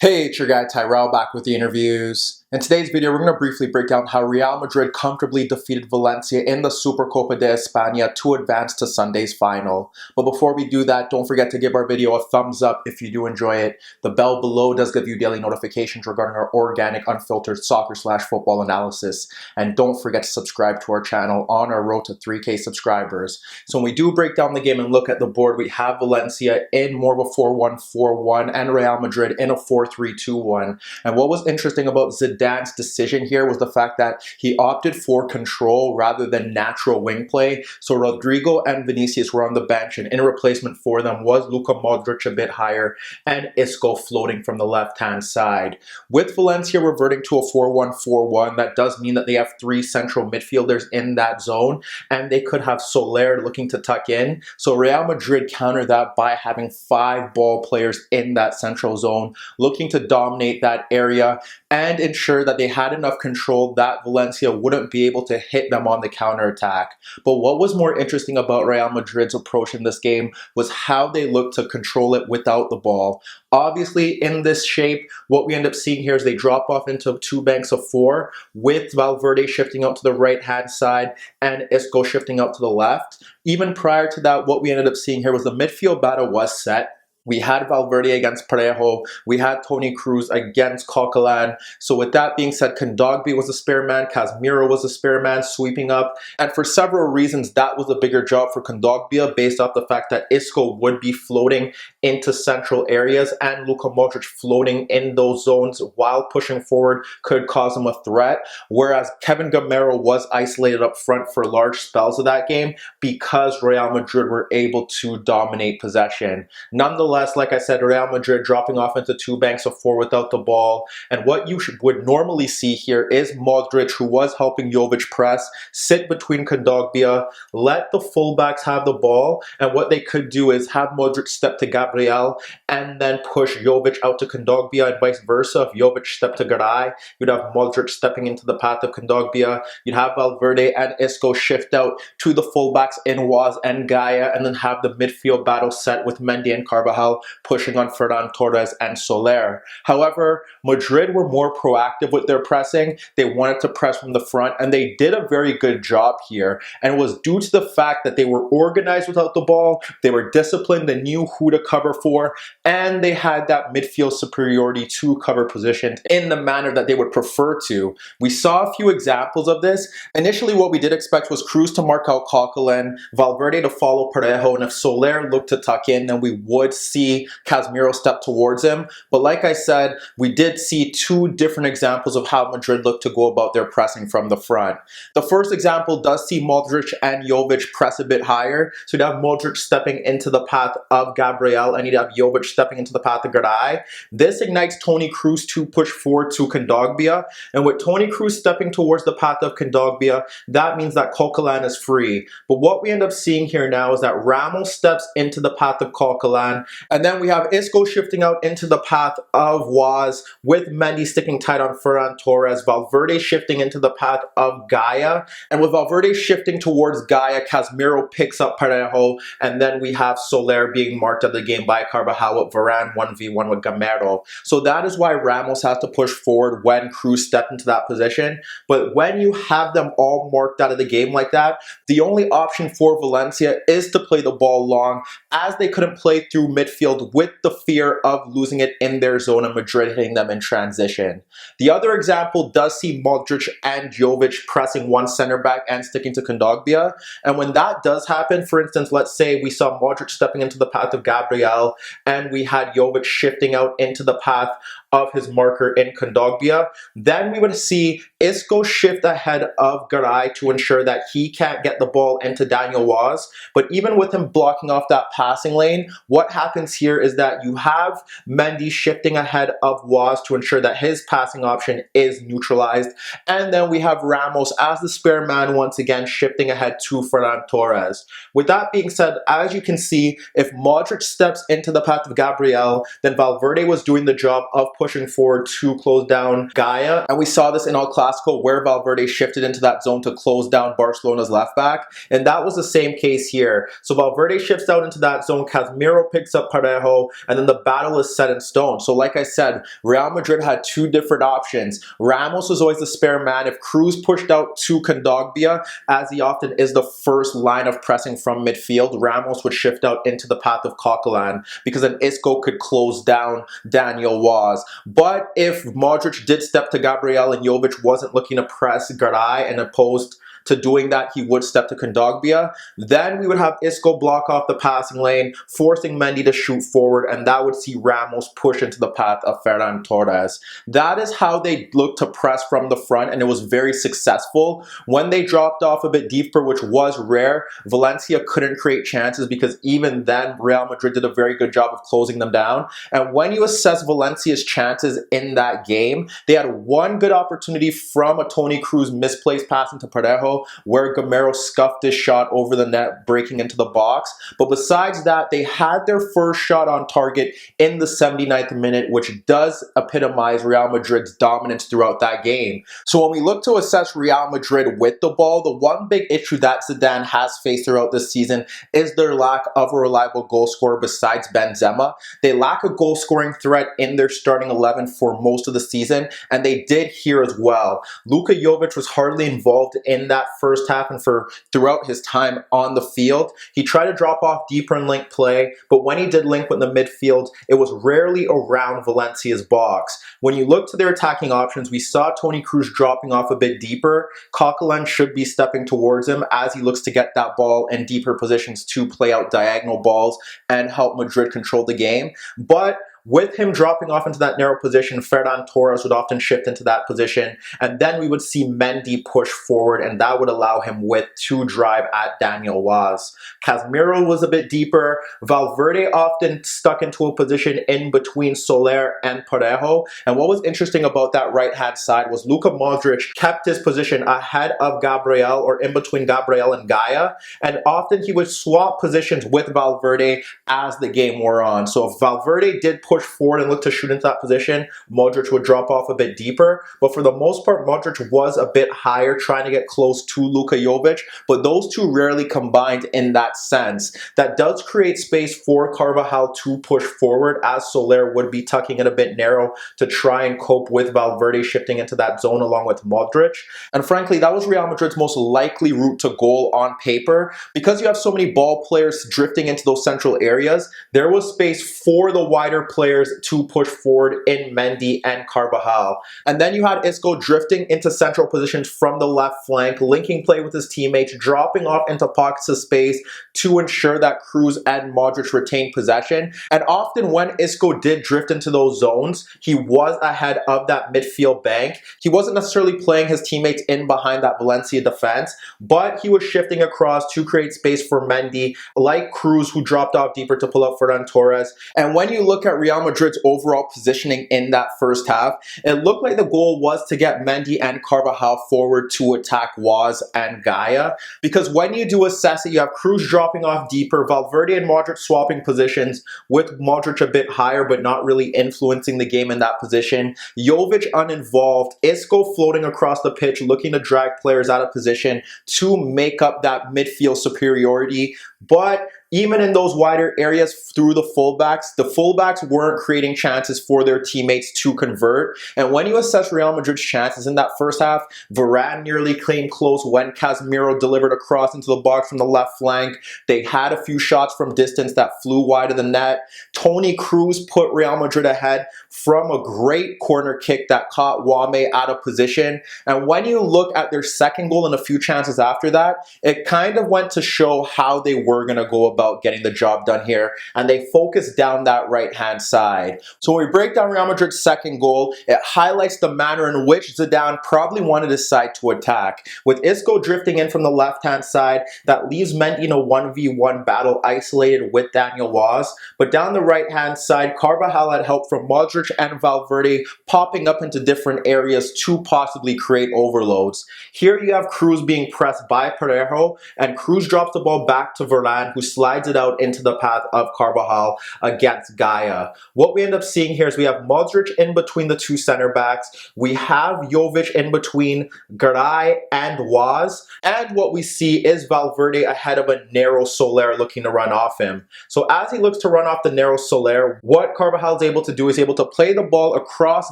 Hey, it's your guy Tyrrell back with the interviews. In today's video, we're going to briefly break down how Real Madrid comfortably defeated Valencia in the Supercopa de Espana to advance to Sunday's final. But before we do that, don't forget to give our video a thumbs up if you do enjoy it. The bell below does give you daily notifications regarding our organic, unfiltered soccer/football analysis. And don't forget to subscribe to our channel on our road to 3K subscribers. So when we do break down the game and look at the board, we have Valencia in more of a 4-1-4-1 and Real Madrid in a 4-3-2-1. And what was interesting about Zidane's decision here was the fact that he opted for control rather than natural wing play. So Rodrigo and Vinicius were on the bench, and in replacement for them was Luka Modric a bit higher and Isco floating from the left-hand side. With Valencia reverting to a 4-1-4-1, that does mean that they have three central midfielders in that zone, and they could have Soler looking to tuck in. So Real Madrid countered that by having 5 ball players in that central zone, looking to dominate that area and ensure that they had enough control that Valencia wouldn't be able to hit them on the counterattack. But what was more interesting about Real Madrid's approach in this game was how they looked to control it without the ball. Obviously, in this shape, what we end up seeing here is they drop off into 2 banks of 4, with Valverde shifting out to the right-hand side and Isco shifting out to the left. Even prior to that, what we ended up seeing here was the midfield battle was set. We had Valverde against Parejo. We had Toni Kroos against Coquelin. So with that being said, Kondogbia was a spare man. Casemiro was a spare man sweeping up. And for several reasons, that was a bigger job for Kondogbia based off the fact that Isco would be floating into central areas and Luka Modric floating in those zones while pushing forward could cause him a threat. Whereas Kevin Gamero was isolated up front for large spells of that game because Real Madrid were able to dominate possession. Nonetheless, like I said, Real Madrid dropping off into 2 banks of 4 without the ball. And what you would normally see here is Modric, who was helping Jovic press, sit between Kondogbia, let the fullbacks have the ball. And what they could do is have Modric step to Gabriel and then push Jovic out to Kondogbia and vice versa. If Jovic stepped to Garay, you'd have Modric stepping into the path of Kondogbia. You'd have Valverde and Isco shift out to the fullbacks in Waz and Gaia, and then have the midfield battle set with Mendy and Carvajal pushing on Ferran Torres and Soler. However, Madrid were more proactive with their pressing. They wanted to press from the front, and they did a very good job here. And it was due to the fact that they were organized without the ball, they were disciplined, they knew who to cover for, and they had that midfield superiority to cover positions in the manner that they would prefer to. We saw a few examples of this. Initially, what we did expect was Kroos to mark out Coquelin, Valverde to follow Parejo, and if Soler looked to tuck in, then we would see Casemiro step towards him. But like I said, we did see 2 different examples of how Madrid looked to go about their pressing from the front. The first example does see Modric and Jovic press a bit higher. So you'd have Modric stepping into the path of Gabriel and you'd have Jovic stepping into the path of Garay. This ignites Toni Kroos to push forward to Kondogbia. And with Toni Kroos stepping towards the path of Kondogbia, that means that Coquelin is free. But what we end up seeing here now is that Ramos steps into the path of Coquelin. And then we have Isco shifting out into the path of Waz, with Mendy sticking tight on Ferran Torres, Valverde shifting into the path of Gaia. And with Valverde shifting towards Gaia, Casemiro picks up Parejo, and then we have Soler being marked out of the game by Carvajal with Varane 1v1 with Gamero. So that is why Ramos has to push forward when Kroos stepped into that position. But when you have them all marked out of the game like that, the only option for Valencia is to play the ball long, as they couldn't play through midfield with the fear of losing it in their zone and Madrid hitting them in transition. The other example does see Modric and Jovic pressing one center back and sticking to Kondogbia. And when that does happen, for instance, let's say we saw Modric stepping into the path of Gabriel and we had Jovic shifting out into the path of his marker in Kondogbia, then we would see Isco shift ahead of Garay to ensure that he can't get the ball into Daniel Waz. But even with him blocking off that passing lane, what happens here is that you have Mendy shifting ahead of Waz to ensure that his passing option is neutralized. And then we have Ramos as the spare man once again shifting ahead to Ferran Torres. With that being said, as you can see, if Modric steps into the path of Gabriel, then Valverde was doing the job of pushing pushing forward to close down Gaia. And we saw this in El Clasico where Valverde shifted into that zone to close down Barcelona's left back. And that was the same case here. So Valverde shifts out into that zone, Casemiro picks up Parejo, and then the battle is set in stone. So like I said, Real Madrid had two different options. Ramos was always the spare man. If Kroos pushed out to Kondogbia, as he often is the first line of pressing from midfield, Ramos would shift out into the path of Coquelin because then Isco could close down Daniel Was. But if Modric did step to Gabriel and Jovic wasn't looking to press Garay and opposed to doing that, he would step to Kondogbia. Then we would have Isco block off the passing lane, forcing Mendy to shoot forward, and that would see Ramos push into the path of Ferran Torres. That is how they looked to press from the front, and it was very successful. When they dropped off a bit deeper, which was rare, Valencia couldn't create chances because even then, Real Madrid did a very good job of closing them down. And when you assess Valencia's chances in that game, they had one good opportunity from a Toni Kroos misplaced pass into Parejo, where Gamero scuffed his shot over the net, breaking into the box. But besides that, they had their first shot on target in the 79th minute, which does epitomize Real Madrid's dominance throughout that game. So when we look to assess Real Madrid with the ball, the one big issue that Zidane has faced throughout this season is their lack of a reliable goal scorer besides Benzema. They lack a goal scoring threat in their starting 11 for most of the season, and they did here as well. Luka Jovic was hardly involved in that first half and for throughout his time on the field. He tried to drop off deeper in link play, but when he did link with the midfield, it was rarely around Valencia's box. When you look to their attacking options, we saw Toni Kroos dropping off a bit deeper. Coquelin should be stepping towards him as he looks to get that ball in deeper positions to play out diagonal balls and help Madrid control the game. But with him dropping off into that narrow position, Ferran Torres would often shift into that position, and then we would see Mendy push forward, and that would allow him width to drive at Daniel Was. Casemiro was a bit deeper. Valverde often stuck into a position in between Soler and Parejo, and what was interesting about that right-hand side was Luka Modric kept his position ahead of Gabriel, or in between Gabriel and Gaia, and often he would swap positions with Valverde as the game wore on. So if Valverde did push forward and look to shoot into that position, Modric would drop off a bit deeper. But for the most part, Modric was a bit higher, trying to get close to Luka Jovic. But those two rarely combined in that sense. That does create space for Carvajal to push forward, as Soler would be tucking it a bit narrow to try and cope with Valverde shifting into that zone along with Modric. And frankly, that was Real Madrid's most likely route to goal on paper. Because you have so many ball players drifting into those central areas, there was space for the wider players to push forward in Mendy and Carvajal. And then you had Isco drifting into central positions from the left flank, linking play with his teammates, dropping off into pockets of space to ensure that Kroos and Modric retained possession. And often when Isco did drift into those zones, he was ahead of that midfield bank. He wasn't necessarily playing his teammates in behind that Valencia defense, but he was shifting across to create space for Mendy, like Kroos, who dropped off deeper to pull up Ferran Torres. And when you look at Real Madrid's overall positioning in that first half, it looked like the goal was to get Mendy and Carvajal forward to attack Was and Gaia. Because when you do assess it, you have Kroos dropping off deeper, Valverde and Modric swapping positions, with Modric a bit higher but not really influencing the game in that position. Jovic uninvolved, Isco floating across the pitch, looking to drag players out of position to make up that midfield superiority. But even in those wider areas through the fullbacks weren't creating chances for their teammates to convert. And when you assess Real Madrid's chances in that first half, Varane nearly came close when Casemiro delivered a cross into the box from the left flank. They had a few shots from distance that flew wide of the net. Toni Kroos put Real Madrid ahead from a great corner kick that caught Wame out of position. And when you look at their second goal and a few chances after that, it kind of went to show how they were going to go about getting the job done here, and they focused down that right-hand side. So when we break down Real Madrid's second goal, it highlights the manner in which Zidane probably wanted his side to attack. With Isco drifting in from the left-hand side, that leaves Mendy in a 1v1 battle isolated with Daniel Was. But down the right-hand side, Carvajal had help from Modric and Valverde popping up into different areas to possibly create overloads. Here you have Kroos being pressed by Parejo, and Kroos drops the ball back to Varane, who slides slides it out into the path of Carvajal against Gaia. What we end up seeing here is we have Modric in between the two center backs. We have Jovic in between Garay and Waz. And what we see is Valverde ahead of a narrow Soler looking to run off him. So as he looks to run off the narrow Soler, what Carvajal is able to do is able to play the ball across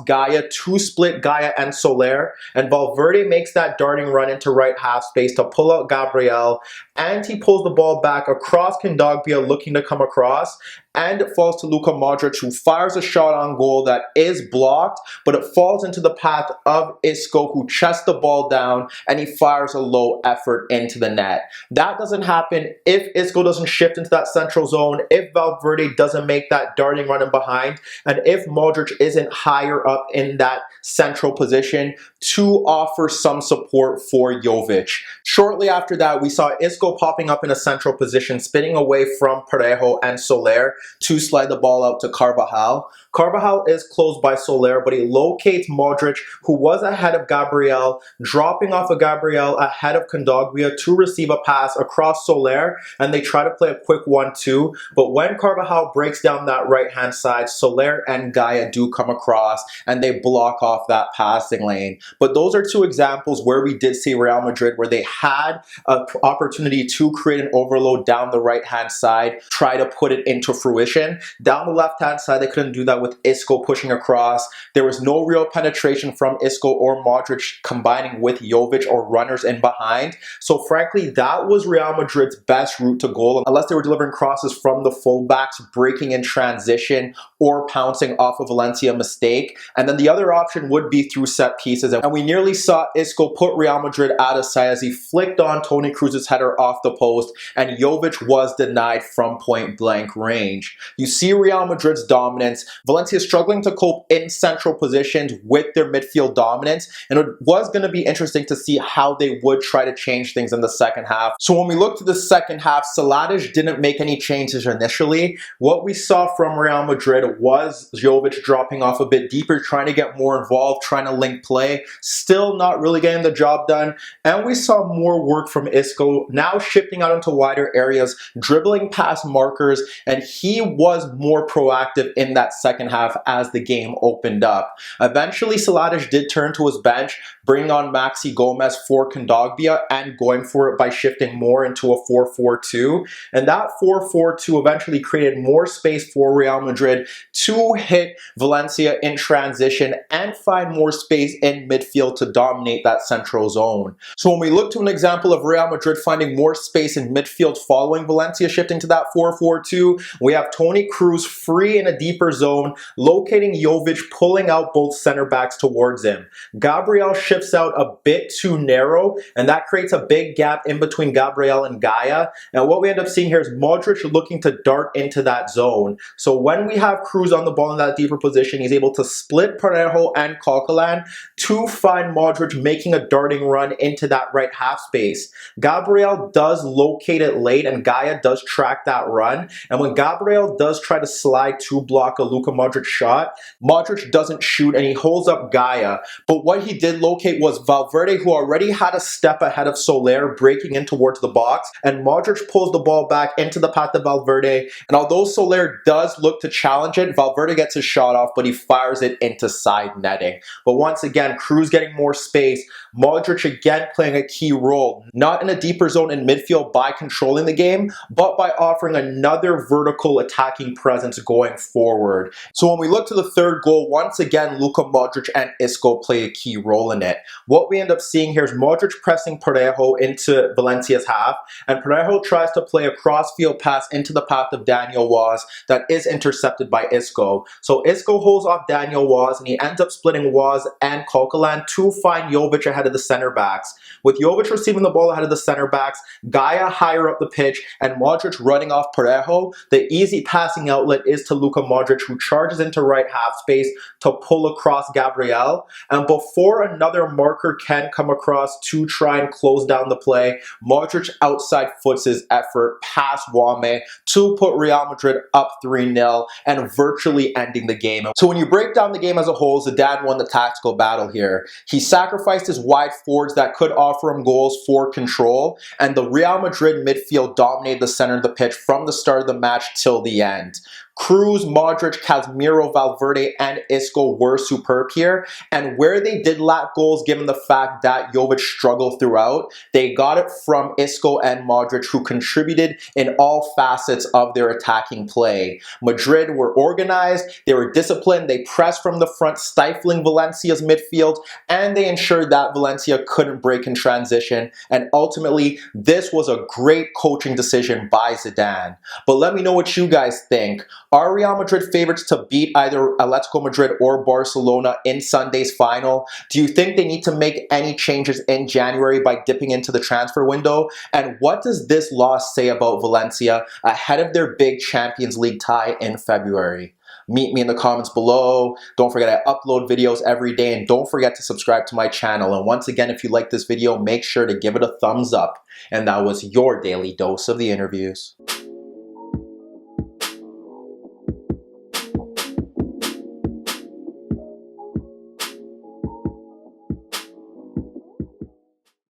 Gaia to split Gaia and Soler. And Valverde makes that darting run into right half space to pull out Gabriel. And he pulls the ball back across Kondogbia looking to come across. And it falls to Luka Modric, who fires a shot on goal that is blocked, but it falls into the path of Isco, who chests the ball down, and he fires a low effort into the net. That doesn't happen if Isco doesn't shift into that central zone, if Valverde doesn't make that darting run in behind, and if Modric isn't higher up in that central position to offer some support for Jovic. Shortly after that, we saw Isco popping up in a central position, spinning away from Parejo and Soler to slide the ball out to Carvajal. Carvajal is close by Soler, but he locates Modric, who was ahead of Gabriel, dropping off of Gabriel ahead of Kondogbia to receive a pass across Soler, and they try to play a quick 1-2, but when Carvajal breaks down that right-hand side, Soler and Gaia do come across, and they block off that passing lane. But those are two examples where we did see Real Madrid, where they had an opportunity to create an overload down the right-hand side, try to put it into fruition. Down the left-hand side, they couldn't do that with Isco pushing across. There was no real penetration from Isco or Modric combining with Jovic or runners in behind. So frankly, that was Real Madrid's best route to goal, unless they were delivering crosses from the fullbacks, breaking in transition, or pouncing off a Valencia mistake. And then the other option would be through set pieces. And we nearly saw Isco put Real Madrid out of sight as he flicked on Toni Kroos' header off the post, and Jovic was denied from point blank range. You see Real Madrid's dominance. Valencia struggling to cope in central positions with their midfield dominance, and it was going to be interesting to see how they would try to change things in the second half. So when we look to the second half, Celades didn't make any changes initially. What we saw from Real Madrid was Jovic dropping off a bit deeper, trying to get more involved, trying to link play, still not really getting the job done. And we saw more work from Isco, now shifting out into wider areas, dribbling past markers, and he was more proactive in that second half as the game opened up. Eventually, Celades did turn to his bench, bringing on Maxi Gomez for Kondogbia and going for it by shifting more into a 4-4-2. And that 4-4-2 eventually created more space for Real Madrid to hit Valencia in transition and find more space in midfield to dominate that central zone. So when we look to an example of Real Madrid finding more space in midfield following Valencia shifting to that 4-4-2, we have Toni Kroos free in a deeper zone, locating Jovic, pulling out both center backs towards him. Gabriel shifts out a bit too narrow, and that creates a big gap in between Gabriel and Gaia. And what we end up seeing here is Modric looking to dart into that zone. So when we have Kroos on the ball in that deeper position, he's able to split Parejo and Coquelin to find Modric making a darting run into that right half space. Gabriel does locate it late, and Gaia does track that run. And when Gabriel does try to slide to block a Luka Modric shot, Modric doesn't shoot and he holds up Gaia. But what he did locate was Valverde, who already had a step ahead of Soler, breaking in towards the box, and Modric pulls the ball back into the path of Valverde. And although Soler does look to challenge it, Valverde gets his shot off, but he fires it into side netting. But once again, Kroos getting more space, Modric again playing a key role, not in a deeper zone in midfield by controlling the game, but by offering another vertical attacking presence going forward. So when we look to the third goal, once again, Luka Modric and Isco play a key role in it. What we end up seeing here is Modric pressing Parejo into Valencia's half, and Parejo tries to play a cross-field pass into the path of Daniel Waz that is intercepted by Isco. So Isco holds off Daniel Waz, and he ends up splitting Waz and Coquelin to find Jovic ahead of the center backs. With Jovic receiving the ball ahead of the center backs, Gaia higher up the pitch, and Modric running off Parejo, the easy passing outlet is to Luka Modric, who charges into right half space to pull across Gabriel. And before another their marker can come across to try and close down the play. Modric outside foots his effort past Wame to put Real Madrid up 3-0 and virtually ending the game. So when you break down the game as a whole, Zidane won the tactical battle here. He sacrificed his wide forwards that could offer him goals for control, and the Real Madrid midfield dominated the center of the pitch from the start of the match till the end. Kroos, Modric, Casemiro, Valverde, and Isco were superb here, and where they did lack goals given the fact that Jovic struggled throughout, they got it from Isco and Modric, who contributed in all facets of their attacking play. Madrid were organized, they were disciplined, they pressed from the front, stifling Valencia's midfield, and they ensured that Valencia couldn't break in transition, and ultimately, this was a great coaching decision by Zidane. But let me know what you guys think. Are Real Madrid favorites to beat either Atletico Madrid or Barcelona in Sunday's final? Do you think they need to make any changes in January by dipping into the transfer window? And what does this loss say about Valencia ahead of their big Champions League tie in February? Meet me in the comments below. Don't forget I upload videos every day, and don't forget to subscribe to my channel. And once again, if you like this video, make sure to give it a thumbs up. And that was your daily dose of the interviews.